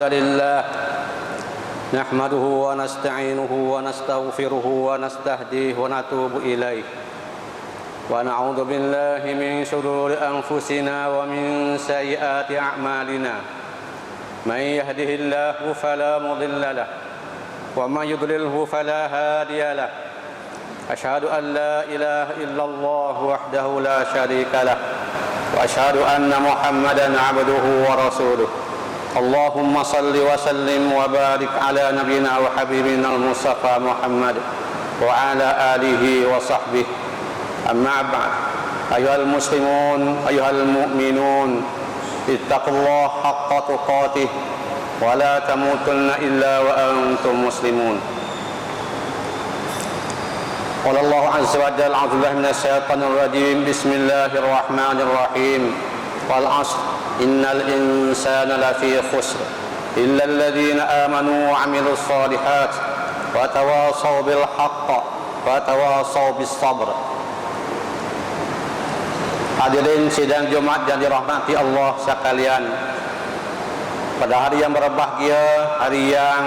لله نحمده ونستعينه ونستغفره ونستهديه ونتوب إليه ونعوذ بالله من شرور أنفسنا ومن سيئات أعمالنا من يهده الله فلا مضل له ومن يضلله فلا هادي له أشهد أن لا إله إلا الله وحده لا شريك له وأشهد أن محمدا عبده ورسوله اللهم صل وسلم وبارك على نبينا وحبيبنا المصطفى محمد وعلى آله وصحبه أما بعد أيها المسلمون أيها المؤمنون اتقوا الله حق تقاته ولا تموتن إلا وأنتم مسلمون قال الله عز وجل أعوذ بالله من الشيطان الرجيم بسم الله الرحمن الرحيم والعصر إن الإنسان لفي خسر إلا الذين آمنوا وعملوا الصالحات وتواصوا بالحق وتواصوا بالصبر. Hadirin sidang Jumat yang dirahmati Allah sekalian, pada hari yang berbahagia, hari yang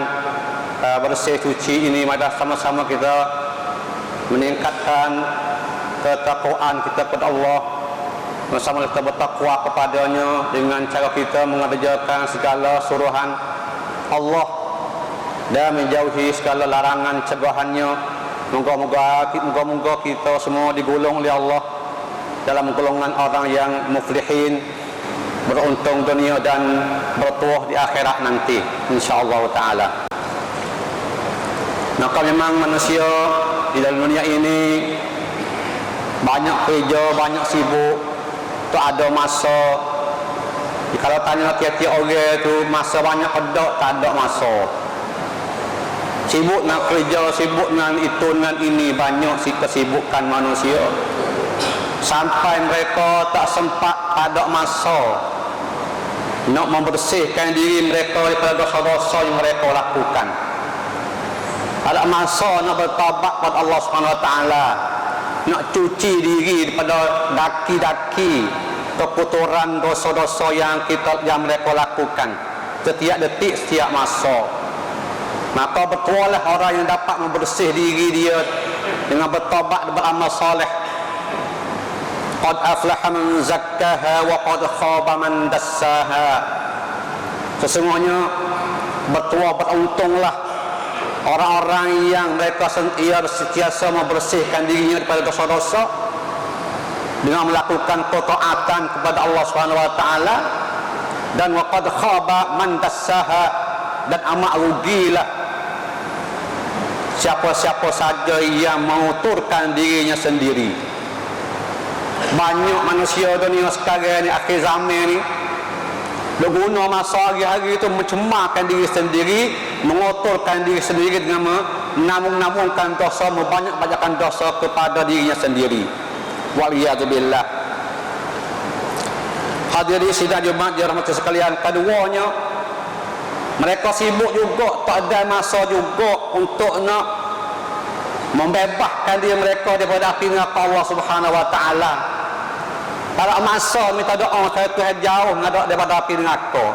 bersih suci ini, mari sama-sama kita meningkatkan ketakwaan kita kepada Allah, bersama kita bertakwa kepadanya dengan cara kita mengerjakan segala suruhan Allah dan menjauhi segala larangan cegahannya. Moga-moga kita semua digolong oleh Allah dalam golongan orang yang muflihin, beruntung dunia dan bertuah di akhirat nanti insyaallah taala. Maka memang manusia di dalam dunia ini banyak kerja, banyak sibuk, tak ada masa. Kalau tanya tiap-tiap orang tu masa banyak ada, tak ada masa. Sibuk nak kerja, sibuk dengan itu dengan ini, banyak kesibukan manusia sampai mereka tak sempat, tak ada masa nak membersihkan diri mereka daripada dosa-dosa yang mereka lakukan. Ada masa nak bertaubat kepada Allah Subhanahu Wa Taala, nak cuci diri daripada daki-daki kekotoran dosa-dosa yang mereka lakukan setiap detik, setiap masa. Maka bertualah orang yang dapat membersih diri dia dengan bertaubat dan beramal soleh. Qad aflaha man zakkaha wa qad khaba man dassaha. Sesungguhnya beruntunglah orang-orang yang mereka sentiasa membersihkan dirinya daripada dosa-dosa dengan melakukan ketaatan kepada Allah Subhanahu Wa Taala, dan wa qad khaba man dassaha, dan amat rugilah siapa-siapa saja yang menguturkan dirinya sendiri. Banyak manusia dunia sekarang ni, akhir zaman ni, dia guna masa hari-hari itu mencemarkan diri sendiri, mengotorkan diri sendiri dengan menamung-namungkan dosa, membanyak-banyakkan dosa kepada dirinya sendiri. Waliyadzubillah. Hadirin sidang Jumat yang dirahmati sekalian, keduanya mereka sibuk juga, tak ada masa juga untuk nak membebaskan diri mereka daripada api neraka Allah Subhanahu Wa Taala. Kalau masa minta doa saya Tuhan jauh ngadak daripada api neraka,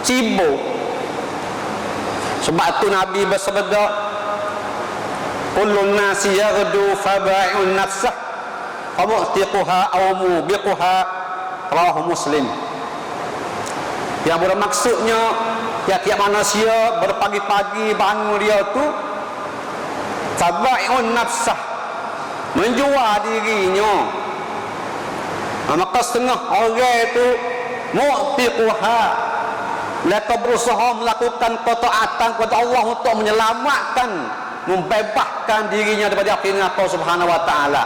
sibuk. Sebab tu Nabi bersabda, kullun nasi yaghdu fabai'un nafsah famu'tiquha aw mubiquha, rawahu Muslim. Yang bermaksudnya tiap-tiap manusia berpagi-pagi bangun dia tu fabai'un nafsah, menjual dirinya. Maka setengah orang itu mu'tiquha, mereka berusaha melakukan ketaatan kepada Allah untuk menyelamatkan, membebaskan dirinya daripada api neraka Subhanahu Wa Taala.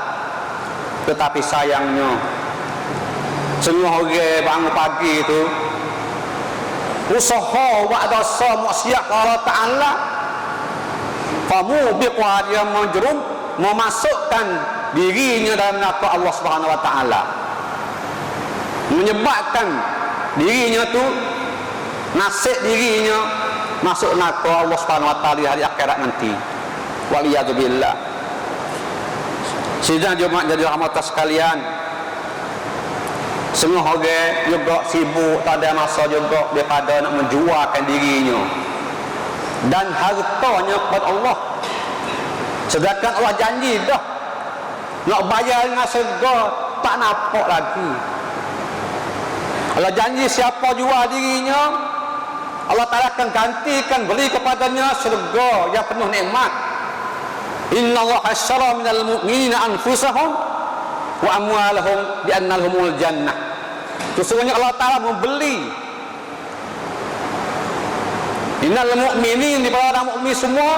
Tetapi sayangnya semua orang bangun pagi itu usaha buat dosa maksiat kepada Allah Taala, famubiqha, dia memasukkan dirinya dalam neraka Allah Subhanahu Wa Taala, menyebabkan dirinya tu, nasib dirinya masuk neraka Allah Subhanahu Wa Taala di hari akhirat nanti. Waliyadzubillah. Sidang Jumat jadi rahmat sekalian, Setengah orang juga sibuk, tak ada masa juga daripada nak menjualkan dirinya dan hartanya kepada Allah. Sedangkan Allah janji dah nak bayar dengan syurga, tak nampak lagi. Allah janji siapa jual dirinya, Allah Ta'ala akan gantikan, beri kepadanya syurga yang penuh nikmat. Inna Allah asyara minal mu'minina anfusahum wa amwalahum bi anna lahumul jannah. Sesungguhnya Allah Ta'ala membeli innal mu'minin, di para orang mukmin semua,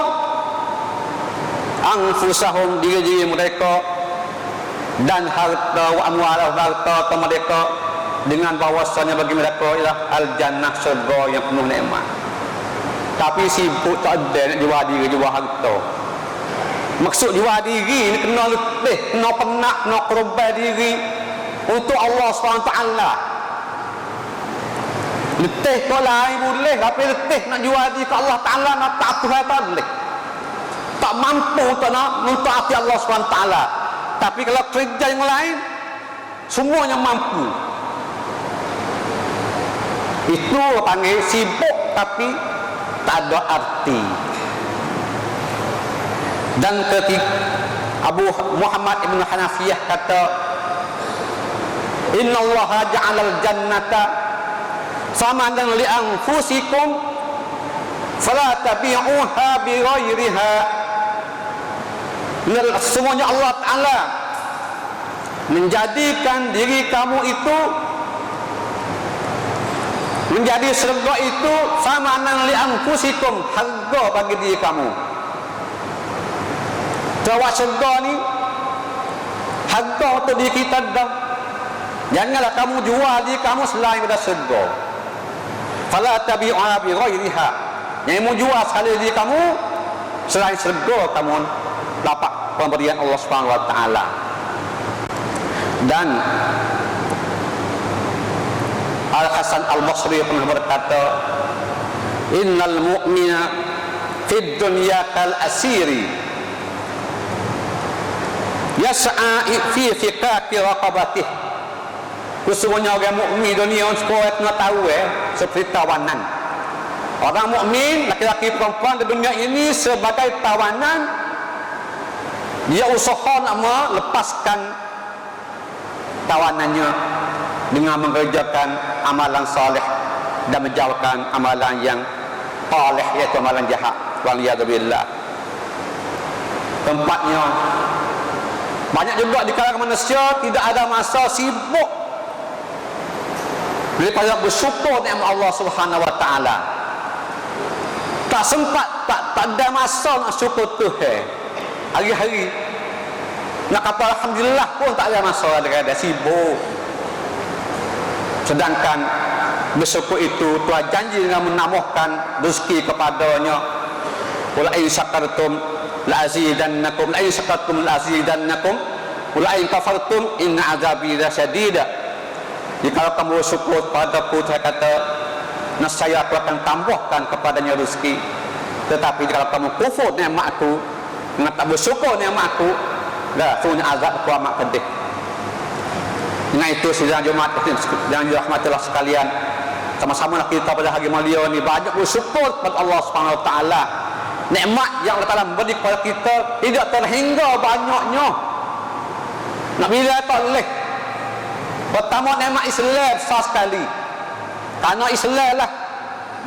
anfusahum, diri-diri mereka, dan harta, wa amwalahum, harta mereka, dengan bahawasanya bagi mereka ialah al-jannah, syurga yang penuh nikmat. Tapi sibuk tak ada nak jual diri, jual harta. Maksud jual diri ni kena letih, kena penat, kena korban diri untuk Allah SWT. Letih kau lain boleh, tapi letih nak jual diri ke Allah Ta'ala, nak tak Tuhan tak boleh. Tak mampu untuk nak mentaati Allah SWT. Tapi kalau kerja yang lain, semuanya mampu. Itu panggil sibuk tapi tak ada arti. Dan ketika Abu Muhammad Ibn Hanafiyah kata, Inna Allah ja'alal jannata samanan li anfusikum fala tabi'uha bi ghairiha. Semuanya Allah Ta'ala menjadikan diri kamu itu, menjadi syurga itu samanan li anfusikum, harga bagi diri kamu. Jawab syurga ni harga untuk diri kita dah. Janganlah kamu jual diri kamu selain daripada syurga. Fala tabi'uha bi ghairiha. Yang mau jual sekali diri kamu selain syurga, kamu dapat pemberian Allah Subhanahu wa taala. Dan Al-Hasan Al-Basri pernah berkata, innal mu'mina fid dunya kal asiri yas'a fi fiqati raqabatih. Sesungguhnya orang mukmin dunia supaya kena tahu seperti tawanan. Orang mukmin laki-laki perempuan di dunia ini sebagai tawanan. Dia usaha nak melepaskan tawanannya dengan mengerjakan amalan saleh dan menjauhkan amalan yang qalih, iaitu amalan jahat. Waliyadzubillah. Tempatnya banyak juga di kalangan manusia tidak ada masa, sibuk daripada bersyukur nikmat Allah Subhanahu wa taala. Tak sempat, tak ada masa nak syukur Tuhan. Hari-hari nak kata alhamdulillah pun tak ada masa, ada sibuk. Sedangkan bersyukur itu Tuhan janji dengan menambahkan rezeki kepadanya. Wala in syakartum la azidannakum, la in syakartum la azidannakum, wala in kafartum inna azabi lasyadid. Jika kalau kamu bersyukur padaku, Tuhan kata, nescaya aku akan tambahkan kepadanya rezeki. Tetapi kalau kamu kufur nikmatku, tak bersyukur nikmatku, dah sungguh azab aku amat pedih. Dengan itu sidang Jumaat yang dirahmatilah sekalian, sama-sama kita pada hari mulia ni banyak bersyukur kepada Allah Subhanahu wa taala. Nikmat yang Allah Taala beri kepada kita tidak terhingga banyaknya. Nak bila tak boleh. Pertama nikmat Islam besar sekali. Karena Islam lah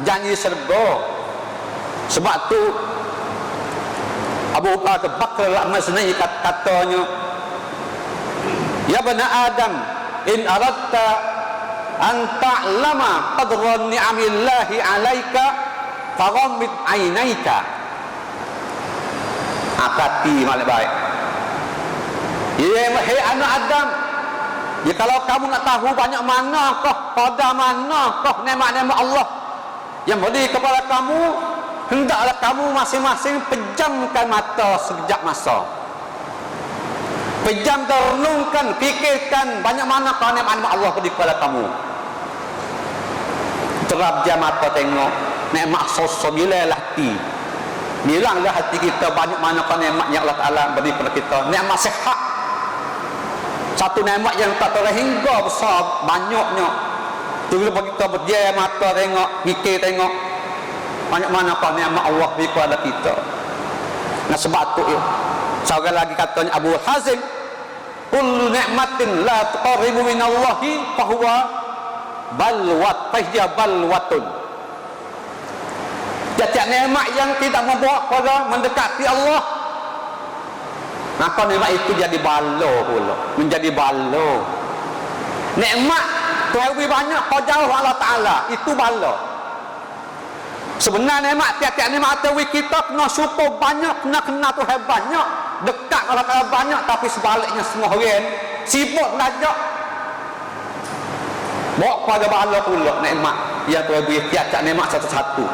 janji syurga. Sebab tu Abu Bakar Al-Mazni katanya, ya bani Adam, in aradta an ta'lama qadra ni'amillahi 'alaika faghammid 'ainaika. Akati malak baik. Ya hai anak Adam, ya kalau kamu nak tahu banyak manakah, pada manakah nikmat-nikmat Allah yang beri kepada kamu, hendaklah kamu masing-masing pejamkan mata sekejap masa. Pejam, renungkan, fikirkan banyak mana nikmat-nikmat Allah beri kepada kamu. Terabjam mata tengok nikmat sosok, bilanglah hati. Bilanglah hati kita banyak mana nikmat yang Allah Ta'ala beri kepada kita. Nikmat sihat. Satu nikmat yang tak terhingga besar banyaknya. Tu bila kita berjaya mata tengok, fikir tengok banyak mana apa nikmat Allah beri kepada kita. Nah sebab tu ya. Seorang lagi katanya Abu Hazim, kullu ni'matin la tuqarribu minallahi fahuwa balwatun. Setiap nikmat yang tidak membawa kepada mendekati Allah, maka nikmat itu jadi balo pula, menjadi balo. Nikmat Tuhan lebih banyak kau jauh Allah Ta'ala, itu balo. Sebenarnya nikmat tiap-tiap nikmat Tuhan kita kena syukur banyak, kena Tuhan banyak, dekat Allah Ta'ala banyak, tapi sebaliknya semua orang sibuk belajar bawa kepada balo pula nikmat yang Tuhan beri tiap-tiap nikmat satu-satu.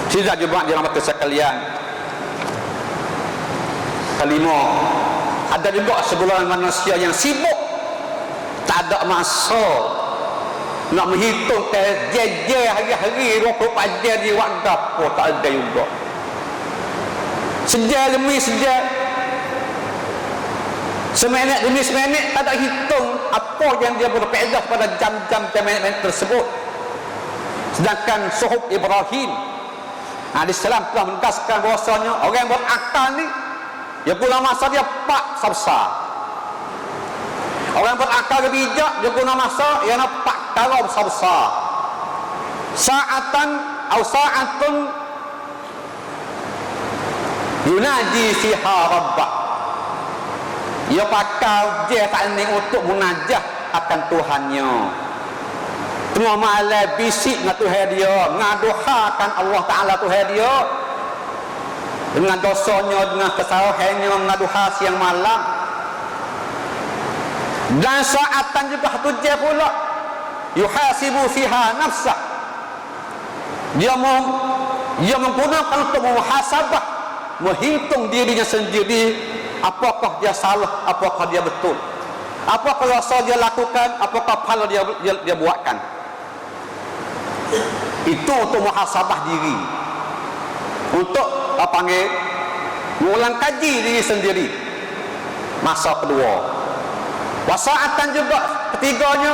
Tidak juga dalam mata sekalian. Kelima, ada juga segolongan manusia yang sibuk, tak ada masa nak menghitung jeje hari-hari 24 jam di waktu apa, tak ada juga. Sejak demi sejak, seminit demi seminit, tak ada hitung apa yang dia berfaedah pada jam-jam minit tersebut. Sedangkan Suhuf Ibrahim alaihissalam telah menegaskan bahwasanya orang yang berakal ni dia guna masa dia 4 sabsa. Orang yang berakal bijak dia guna masa yang 4 kali sabsa. Sa'atan atau sa'atun yunaji fiha rabbah. Dia pakai dia tak ini untuk munajah akan Tuhannya. Tengah malam bisik dengan Tuhan dia, ngaduhakan Allah Ta'ala Tuhan dia dengan dosanya, dengan kesalahannya, ngaduha siang malam. Dan saatan juga satu jam pula yuhasibu fiha nafsah. Dia menggunakan untuk muhasabah, menghitung dirinya sendiri, apakah dia salah, apakah dia betul, apakah rasa dia lakukan, apakah pahala dia buatkan. Itu untuk muhasabah diri, untuk apa panggil mengulang kaji diri sendiri. Masa kedua, wasaatan juga ketiganya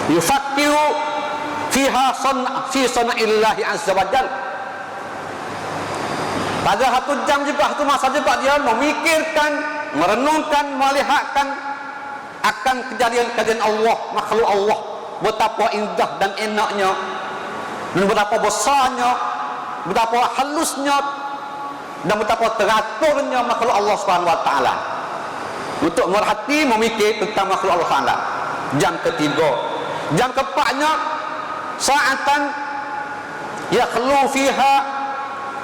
yufakiru fiha fi sana'illahi azza wa jal. Pada satu jam juga, satu masa juga dia memikirkan, merenungkan, melihatkan akan kejadian-kejadian Allah, makhluk Allah, betapa indah dan enaknya, dan betapa besarnya, betapa halusnya, dan betapa teraturnya makhluk Allah Subhanahu wa taala. Untuk merhati, memikir tentang makhluk Allah Taala. Jam ketiga. Jam keempatnya saatan yakhlu fiha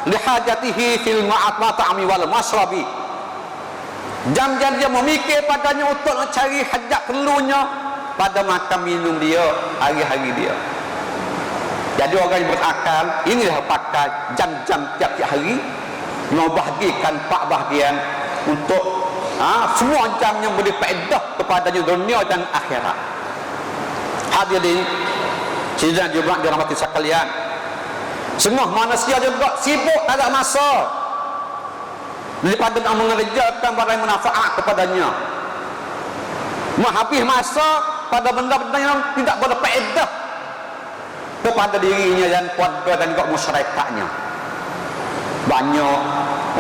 lihajatihi fil ma'at'ami wal masrabi. Jam-jam dia memikir padanya untuk mencari hajat perlunya pada makan minum dia, hari-hari dia. Jadi orang yang berakal inilah pakai jam-jam tiap-tiap hari, membahagikan 4 bahagian untuk semua jam yang beri faedah kepadanya dunia dan akhirat. Hadirin sidang juga dirahmati sekalian, semua manusia juga sibuk, tak ada masa daripada nak mengerjakan barang yang manfaat kepadanya, menghabis masa pada benda-benda yang tidak berfaedah kepada dirinya dan keluarga dan juga masyarakatnya. Banyak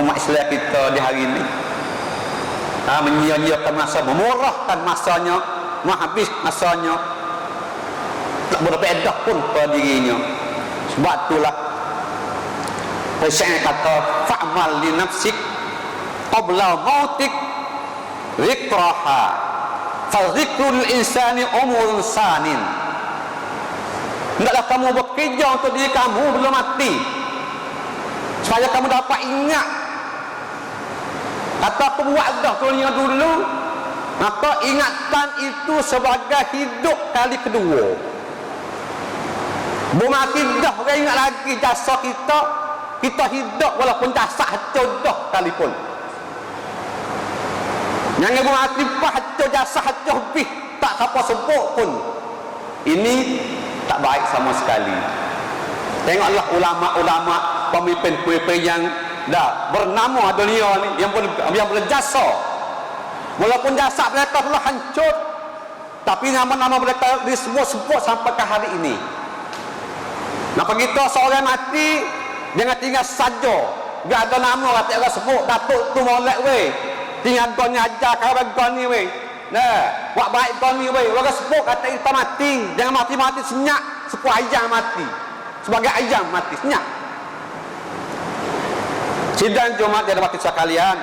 umat Islam kita di hari ini menyia-nyiakan masa, memurahkan masanya, menghabis masanya, tak berfaedah pun pada dirinya. Sebab itulah Syekh kata fa'mal li nafsik qabla mautik zikraha fa zikrul insani umurun sanin. Hendaklah kamu bekerja untuk diri kamu belum mati, supaya kamu dapat ingat. Kata aku buat dah dunia dulu, maka ingatan itu sebagai hidup kali kedua. Bermati dah, orang ingat lagi jasa kita. Kita hidup walaupun jasa hancur dah sekalipun. Jangan bermati pun hancur jasa, hancur habis, tak siapa sebut pun. Ini tak baik sama sekali. Tengoklah ulama-ulama, pemimpin-pemimpin yang dah bernama dunia ni, yang berjasa Walaupun jasad mereka telah hancur, tapi nama-nama mereka disebut-sebut sampai ke hari ini. Nak kita seorang mati, jangan tinggal saja. Gak ada nama kata orang sebut, Datuk tu molek weh. Tinggal kau ni ajar kawan kau ni weh. Nah, buat baik kau ni weh. Orang sebut kata kita mati, jangan mati-mati senyap. Sepuluh ayam mati. Sebagai ayam mati, senyap. Sidang Jumaat jadi waktu sekalian.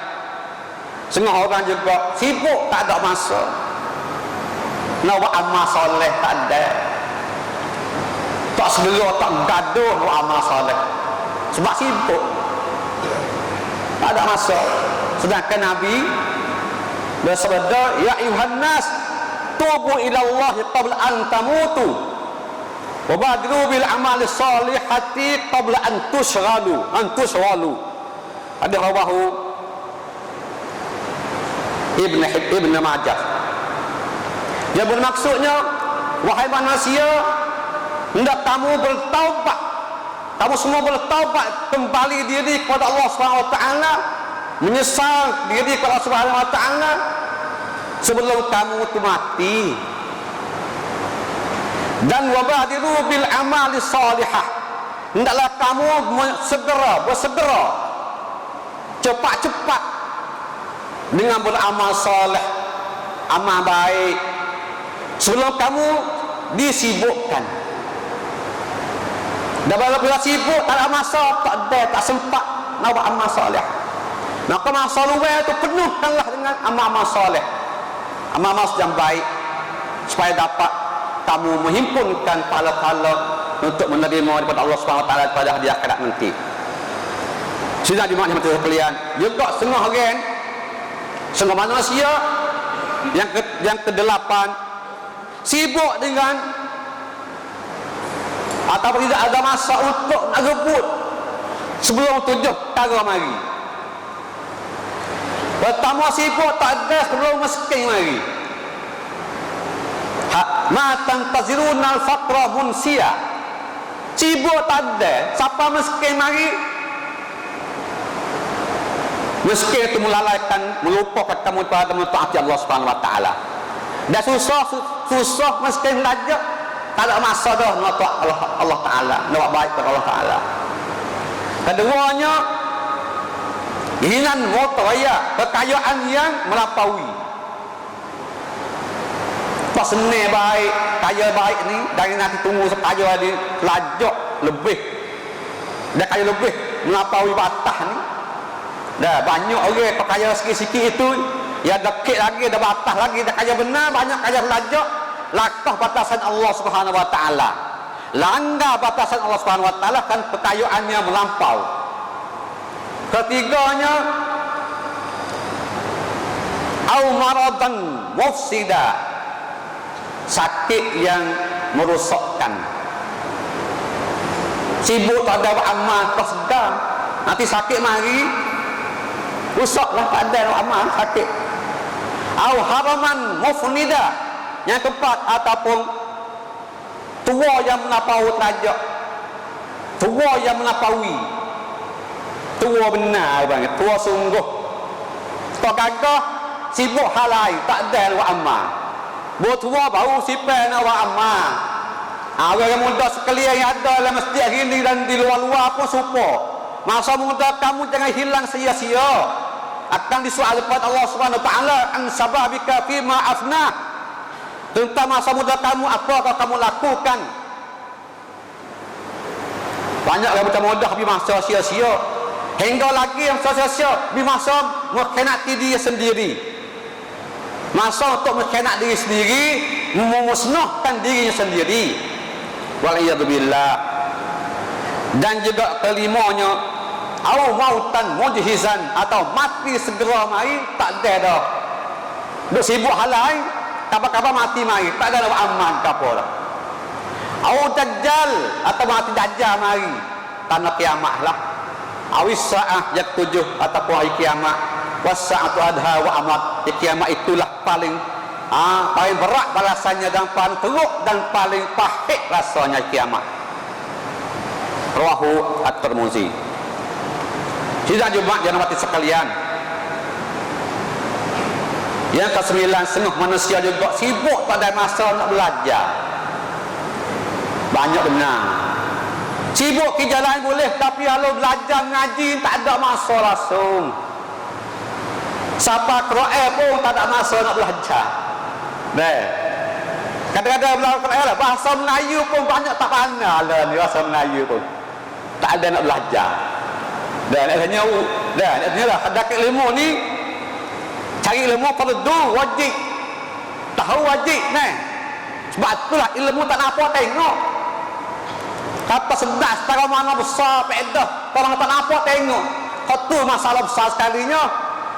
Setengah orang juga sibuk, tak ada masa. Nak buat amal soleh tak ada. Tak segera, tak gaduh buat amal soleh. Sebab sibuk. Tak ada masa. Sedangkan Nabi bersabda, ya ayuhan nas, tubu ila Allah qabla an tamutu. Wa badru bil amali salihati qabla an tushghalu. Ada rawahu Ibn Majah. Dia bermaksudnya, wahai manusia, hendak kamu bertaubat, kamu semua bertaubat kembali diri kepada Allah Subhanahu wa taala, menyesal diri kepada Allah Subhanahu wa taala sebelum kamu itu mati. Dan wabadiru bil amali salihah, hendaklah kamu bersegera cepat-cepat dengan beramal saleh, amal baik sebelum kamu disibukkan. Dan bila sibuk tak ada masa, tak sempat nak buat amal saleh. Maka masa luar itu penuhkanlah dengan amal-amal saleh, amal-amal yang baik, supaya dapat kamu menghimpunkan pahala-pahala untuk menerima daripada Allah Subhanahu wa taala pada hari akhirat nanti. Sudah Jumaat yang sekalian, juga setengah orang, setengah manusia yang kedelapan sibuk dengan atau tidak ada masa untuk nak rebut sebelum 7 perkara mari. Pertama, sibuk tak ada sebelum miskin mari. Ma tantaziruna al-faqra munsia. Sibuk tak ada, siapa miskin mari, miskin itu melalaikan, melupakan kamu pada mentaati Allah Subhanahu wa taala. Dah susah miskin saja, tak ada masa dah nak Allah taala, nak baik kepada Allah taala. Keduanya, hinan mutawaya, kekayaan yang melampaui. Pas senang baik, kaya baik ni, dari nanti tunggu sekaya ni lajak lebih, dah kaya lebih melampaui batas ni. Dah banyak orang perkaya sikit-sikit itu, ya dekit lagi, dah batas lagi, dah kaya benar, banyak kaya lajak, lakah batasan Allah Subhanahu wa taala. Langgar batasan Allah Subhanahu wa taala kan kekayaannya melampau. Ketiganya, au maradan mufsida, sakit yang merosakkan. Sibuk tak ada amal kesedar, nanti sakit mari rusaklah, tak ada amal, sakit. Au haraman mufnida, yang keempat, ataupun tua yang melampaui derajat, tua yang melampaui, tua benar banget, tua sungguh, tua gagah, sibuk hal lain, tak ada buat amal. Buat tua baru sipar nak buat amal. Orang yang muda sekalian yang ada dalam masjid ini dan di luar-luar pun support. Masa muda kamu jangan hilang sia-sia, akan disoal kepada Allah Subhanahu wa taala an sababika fima afna, tentang masa muda kamu apa yang kamu lakukan. Banyak orang muda habis masa sia-sia, hingga lagi yang sia-sia habis masa mengkhianati diri sendiri, masa untuk mengkhianat diri sendiri, memusnahkan dirinya sendiri. Waliyadzubillah. Dan juga kelimanya, au mautan mujhizan, atau mati segera mari, tak ada dah. Duk sibuk hal lain, kabar-kabar mati mari, tak ada aman apa dah. Au dajjal, atau mati dajjal mari, tanda kiamat lah. Awis sa'ah yang 7, ataupun hari kiamat. Wasa'atu adha wa amat, kiamat itulah paling berat balasannya, dan paling teruk dan paling pahit rasanya kiamat. Rawahu At-Tirmizi. Sidang Jumaat yang mati sekalian, Yang kesembilan, setengah manusia juga sibuk tak ada masa nak belajar. Banyak benar. Sibuk ke jalan boleh, tapi kalau belajar ngaji tak ada masa langsung. Siapa Quran pun tak ada masa nak belajar. Baik. Kadang-kadang belajar Quran lah, bahasa Melayu pun banyak tak pandai lah ni, bahasa Melayu pun tak ada nak belajar. Dan akhirnya lah dekat ilmu ni, cari ilmu fardu wajib, tahu wajib ni. Sebab itulah ilmu tak nampak tengok. Kata sedap secara mana besar faedah, orang tak nampak tengok. Itu masalah besar sekalinya.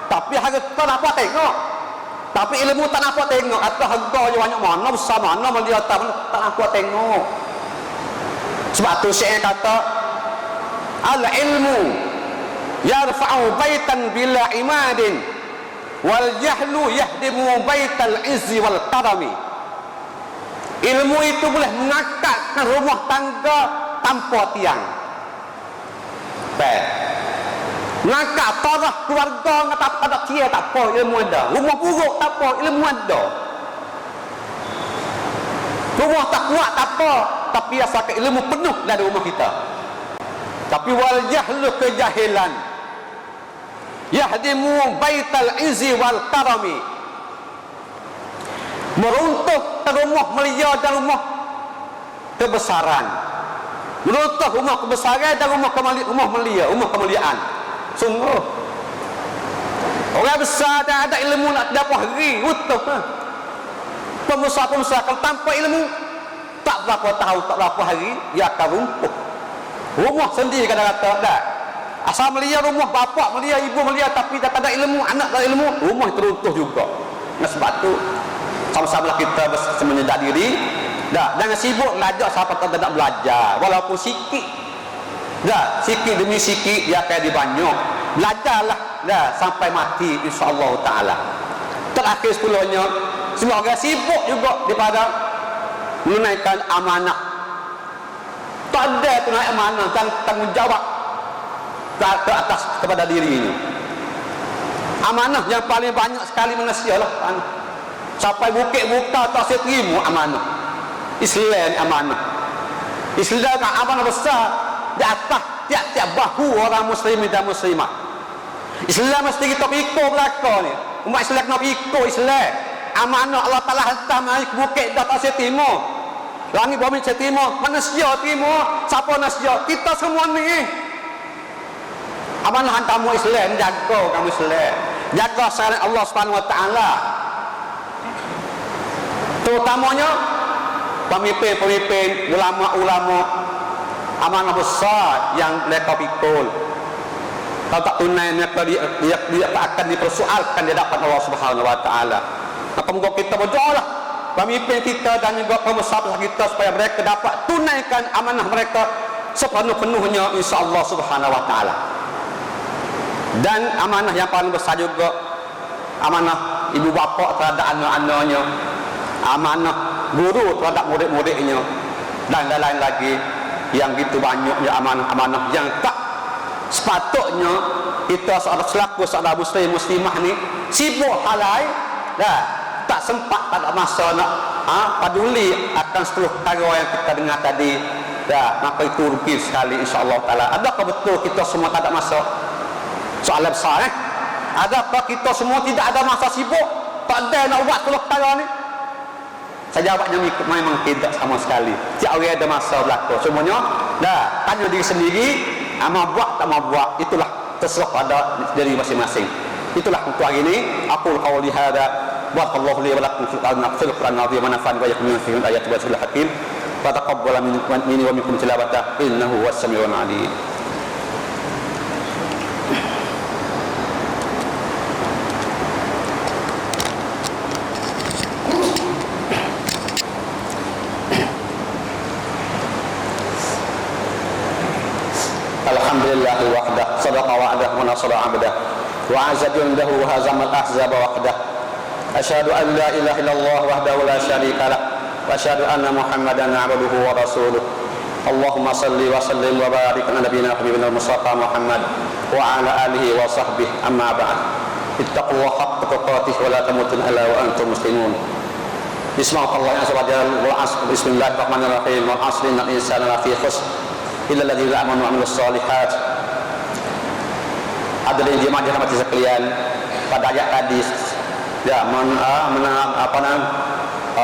Tapi harga tak nampak tengok. Tapi ilmu tak nampak tengok. Atau harganya banyak mana besar mana melia tak nampak tengok. Sebab tu Syekh kata al ilmu yarfa'u baitan bila imadin wal jahlu yahdimu baital izzi wal karami. Ilmu itu boleh mengangkatkan rumah tangga tanpa tiang. Baik. Mengangkat taraf keluarga tak ada tiang tak apa, ilmu ada. Rumah buruk tak apa, ilmu ada. Rumah tak kuat tak apa, tapi asalkan ilmu penuh dalam rumah kita. Tapi wal jahlu kejahilan yahdimu baital izzi wal karami. Meruntuh rumah melia dan rumah kebesaran. Meruntuh rumah kebesaran dan rumah melia, rumah kemuliaan. Sungguh orang besar dan ada ilmu nak dapat hari utuh. Pengusaha-pengusaha kalau tanpa ilmu tak berapa tahu, tak berapa hari dia akan runtuh. Rumah sendiri kadang-kadang tak. Asal melia rumah bapak melia, ibu melia, tapi tak ada ilmu, anak tak ada ilmu, rumah itu runtuh juga. Nah, sebab tu sama-sama kita menyedar diri dah, jangan sibuk belajar siapa tak nak belajar walaupun sikit dah, sikit demi sikit dia akan dibanyak. Belajarlah dah sampai mati insya-Allah taala. Terakhir sepuluhnya, semua orang sibuk juga daripada menunaikan amanah. Tak ada tunai amanah dan tanggungjawab ke atas kepada diri ini. Amanah yang paling banyak sekali manusia lah. Sampai bukit buka tak saya terima amanah. Islam amanah. Islam amanah besar di atas tiap-tiap bahu orang muslimin dan muslimah. Islam mesti kita pikul belakang ni. Umat Islam kena pikul Islam. Amanah Allah Ta'ala hantar mari ke bukit dah tak saya terima. Langit bumi saya terima. Manusia terima. Siapa manusia? Kita semua ni. Amanah hantar mu Islam, jaga kamu Islam. Jaga syariat Allah Subhanahu Wa Ta'ala. Terutamanya pemimpin-pemimpin, ulama-ulama, amanah besar yang mereka pikul. Kalau tak tunai mereka dia akan dipersoalkan di hadapan Allah Subhanahu Wa Taala. Maka moga kita berdoalah pemimpin kita dan juga pembesar kita supaya mereka dapat tunaikan amanah mereka sepenuh-penuhnya insya-Allah Subhanahu Wa Taala. Dan amanah yang paling besar juga amanah ibu bapa terhadap anak-anaknya, amanah guru terhadap murid-muridnya, dan lain-lain lagi yang gitu banyaknya amanah-amanah yang tak sepatutnya kita selaku seorang muslimah ni sibuk hal lain dah, tak sempat, tak ada masa nak peduli akan 10 perkara yang kita dengar tadi dah, maka itu rugi sekali insya-Allah taala. Adakah betul kita semua tak ada masa? Soalan besar adakah kita semua tidak ada masa sibuk, tak ada nak buat 10 perkara ni? Saya jawabnya memang tidak sama sekali. Tiap orang ada masa berlaku. Semuanya dah, tanya diri sendiri, mau buat tak mau buat, itulah terserah pada diri masing-masing. Itulah untuk hari ini. Aku qauli hadza wa sallallahu li wa lakum fil Qur'an azim wa nafa'ani wa iyyakum min ayati wa sirril hakim. Wa taqabbala minni wa minkum tilawata innahu was samiul alim. Alhamdulillah wahdah sadaqa wa'dah wa nasara 'abdah wa 'azza jundahu wa hazamal ahzaba wahdah. Asyhadu an la ilaha illallah wahdahu la syarika lah wa asyhadu anna Muhammadan 'abduhu wa rasuluh. Allahumma salli wa sallim wa barik ala nabiyyina habibina Mustafa Muhammad wa ala alihi wa sahbihi amma ba'd. ittaqullaha haqqa tuqatih wa la tamutunna illa wa antum muslimun. Bismillahirrahmanirrahim. Azza wa jalla wal 'asr. Bismillahirrahmanirrahim. Wal 'asri innal insana lafi khusr illa alladziina amanu wa 'amilus shalihat. Hadirin jemaah dirahmati sekalian, pada ayat tadi ya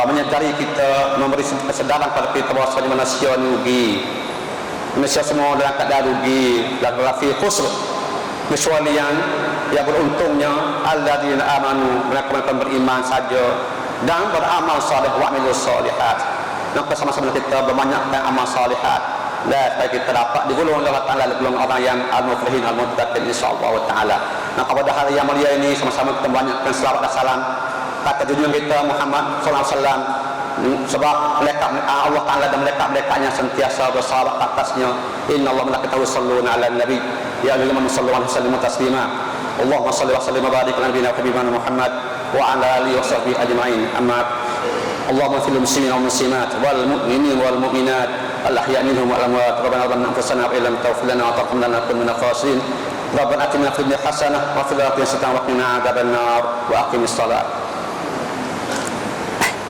menyadari kita, memberi kesedaran pada kita bahawa manusia rugi. Manusia semua dalam keadaan rugi dan lafi khusr, kecuali yang beruntungnya alladzina amanu, mereka beriman saja dan beramal saleh wa amilus shalihat. Maka sama-sama kita berbanyakkan amal salihat dan supaya kita dapat digolong oleh Allah Ta'ala golongan orang yang al-muflihin al-muttaqin insyaallah Ta'ala. Nah, pada hari yang mulia ini sama-sama kita banyakkan selawat dan salam kata junjungan kita Muhammad sallallahu alaihi wasallam, sebab Allah Ta'ala dan mereka-merekanya sentiasa bersalawat atasnya. Innallaha wa malaikatahu yusholluna 'alan nabi ya ayyuhallazina amanu shallu 'alaihi wa sallimu taslima. Allahumma shalli wa sallim wa barik 'ala nabiyyina Muhammad wa 'ala alihi wa sahbihi ajma'in. Amma Allahumma fil muslimin wal muslimat wal mu'minin wal mu'minat al-ahya' minhum wal amwat. Rabbana zalamna anfusana wa illam taghfir lana wa tarhamna lanakunanna minal khasirin. Rabbana atina fid dunya hasanah wa fil akhirati hasanah wa qina adzabannar. Wa aqimis shalah.